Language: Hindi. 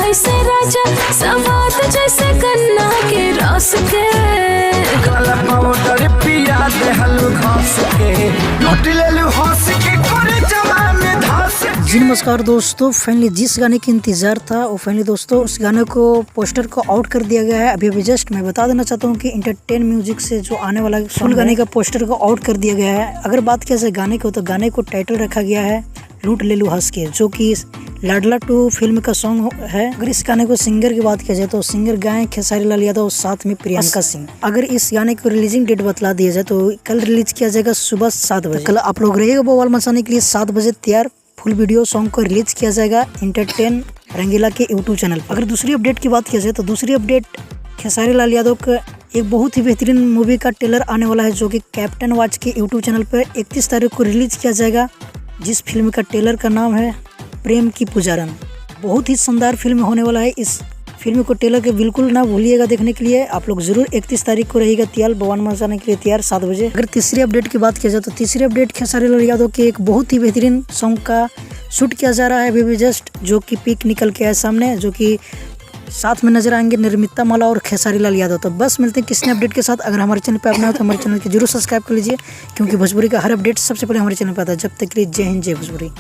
ऐसे राजा सवाद जैसे गन्ना के रस के काला पाउडर पिया दे हलू घास के लूट ले लू हंस के करे जवान में धास। जी नमस्कार दोस्तों, फाइनली जिस गाने की इंतजार था वो फाइनली दोस्तों उस गाने को पोस्टर को आउट कर दिया गया है। अभी जस्ट मैं बता देना चाहता हूँ कि इंटरटेन म्यूजिक से जो आने वाला फुल गाने का पोस्टर को आउट कर दिया गया है। अगर बात किया जाए गाने को तो गाने को टाइटल रखा गया है लूट ले लू हंस के, जो कि लाडला 2 फिल्म का सॉन्ग है। अगर इस गाने को सिंगर की बात किया जाए तो सिंगर गाए खेसारी लाल यादव साथ में प्रियंका सिंह। अगर इस गाने को रिलीजिंग डेट बतला दिया जाए तो कल रिलीज किया जाएगा सुबह 7 बजे। कल आप लोग रहेगा बवाल मचाने के लिए 7 बजे तैयार। फुल वीडियो सॉन्ग को रिलीज किया जाएगा इंटरटेन रंगीला के यूट्यूब चैनल पर। अगर दूसरी अपडेट की बात किया जाए तो दूसरी अपडेट खेसारी लाल यादव का एक बहुत ही बेहतरीन मूवी का ट्रेलर आने वाला है, जो कि कैप्टन वॉच के यूट्यूब चैनल पर 31 तारीख को रिलीज किया जाएगा। जिस फिल्म का ट्रेलर का नाम है प्रेम की पुजारन। बहुत ही शानदार फिल्म होने वाला है। इस फिल्म को ट्रेलर के बिल्कुल ना भूलिएगा देखने के लिए। आप लोग जरूर 31 तारीख को रहेगा तैयार, बवाल मचाने के लिए तैयार 7 बजे। अगर तीसरी अपडेट की बात किया जाए तो तीसरी अपडेट खेसारी लाल यादव के एक बहुत ही बेहतरीन सॉन्ग का शूट किया जा रहा है अभी जस्ट, जो कि पिक निकल के आए सामने, जो कि साथ में नजर आएंगे निर्मिता माला और खेसारी लाल यादव। तो बस मिलते हैं किसने अपडेट के साथ। अगर हमारे चैनल पर अपना हो तो हमारे चैनल को जरूर सब्सक्राइब कर लीजिए, क्योंकि भोजपुरी का हर अपडेट सबसे पहले हमारे चैनल पर आता है। जब तक के लिए जय हिंद, जय भोजपुरी।